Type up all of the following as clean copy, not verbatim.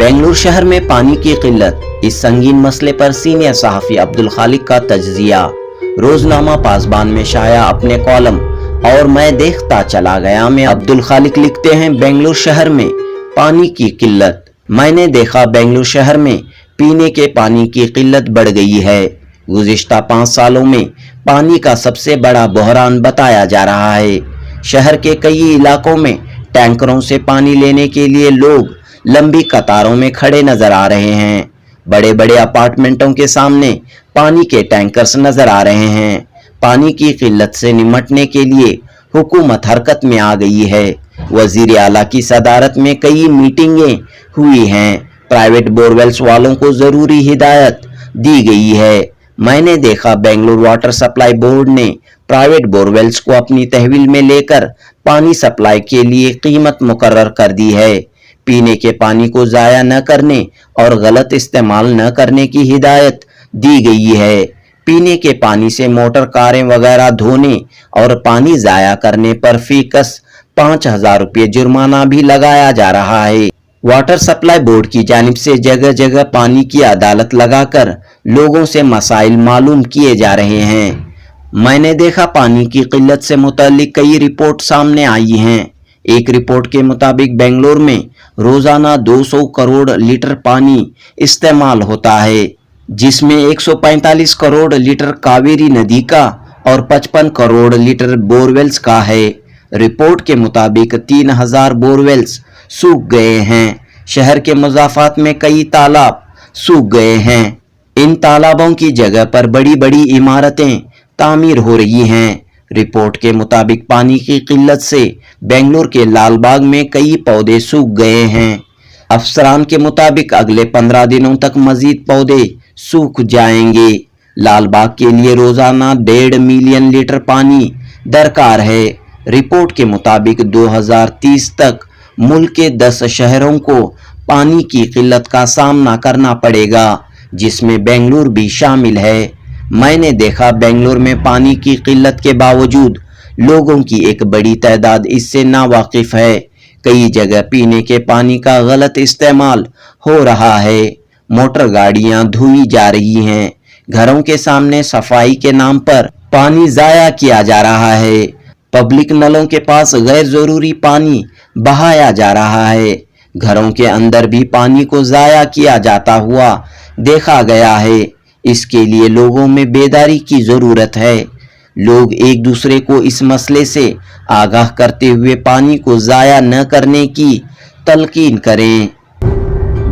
बेंगलुरु शहर में पानी की किल्लत, इस संगीन मसले पर सीनियर सहाफी अब्दुल खालिक का तज्जिया। रोजनामा पासबान में शाया अपने कॉलम और मैं देखता चला गया में अब्दुल खालिक लिखते हैं, बेंगलुरु शहर में पानी की किल्लत। मैंने देखा बेंगलुरु शहर में पीने के पानी की किल्लत बढ़ गई है। गुज़िश्ता 5 सालों में पानी का सबसे बड़ा बहरान बताया जा रहा है। शहर के कई इलाकों में टैंकरों से पानी लेने के लिए लोग लंबी कतारों में खड़े नजर आ रहे हैं। बड़े बड़े अपार्टमेंटों के सामने पानी के टैंकर्स नजर आ रहे हैं। पानी की किल्लत से निपटने के लिए हुकूमत हरकत में आ गई है। वजीर आला की सदारत में कई मीटिंगें हुई हैं। प्राइवेट बोरवेल्स वालों को जरूरी हिदायत दी गई है। मैंने देखा बेंगलुरु वाटर सप्लाई बोर्ड ने प्राइवेट बोरवेल्स को अपनी तहवील में लेकर पानी सप्लाई के लिए कीमत मुकर्रर कर दी है। पीने के पानी को जाया न करने और गलत इस्तेमाल न करने की हिदायत दी गई है। पीने के पानी से मोटर कारें वगैरह धोने और पानी जाया करने पर फीकस 5,000 रुपये जुर्माना भी लगाया जा रहा है। वाटर सप्लाई बोर्ड की जानिब से जगह जगह पानी की अदालत लगाकर लोगों से मसाइल मालूम किए जा रहे हैं। मैंने देखा पानी की किल्लत से मुताल्लिक कई रिपोर्ट सामने आई हैं। एक रिपोर्ट के मुताबिक बेंगलुरु में रोजाना 200 करोड़ लीटर पानी इस्तेमाल होता है, जिसमें 145 करोड़ लीटर कावेरी नदी का और 55 करोड़ लीटर बोरवेल्स का है। रिपोर्ट के मुताबिक 3,000 बोरवेल्स सूख गए हैं। शहर के मुजाफात में कई तालाब सूख गए हैं। इन तालाबों की जगह पर बड़ी बड़ी इमारतें तामीर हो रही हैं। रिपोर्ट के मुताबिक पानी की किल्लत से बेंगलुरु के लालबाग में कई पौधे सूख गए हैं। अफसरान के मुताबिक अगले 15 दिनों तक मजीद पौधे सूख जाएंगे। लालबाग के लिए रोजाना 1.5 मिलियन लीटर पानी दरकार है। रिपोर्ट के मुताबिक 2030 तक मुल्क के 10 शहरों को पानी की किल्लत का सामना करना पड़ेगा, जिसमें बेंगलुरु भी शामिल है। मैंने देखा बेंगलुरु में पानी की किल्लत के बावजूद लोगों की एक बड़ी तादाद इससे नावाकिफ है। कई जगह पीने के पानी का गलत इस्तेमाल हो रहा है। मोटर गाड़ियां धोई जा रही हैं। घरों के सामने सफाई के नाम पर पानी जाया किया जा रहा है। पब्लिक नलों के पास गैर जरूरी पानी बहाया जा रहा है। घरों के अंदर भी पानी को जाया किया जाता हुआ देखा गया है। इसके लिए लोगों में बेदारी की जरूरत है। लोग एक दूसरे को इस मसले से आगाह करते हुए पानी को जाया न करने की तलकीन करें।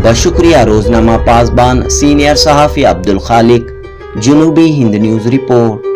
बशुक्रिया रोजनामा पासबान सीनियर सहाफी अब्दुल खालिक, जुनूबी हिंद न्यूज़ रिपोर्ट।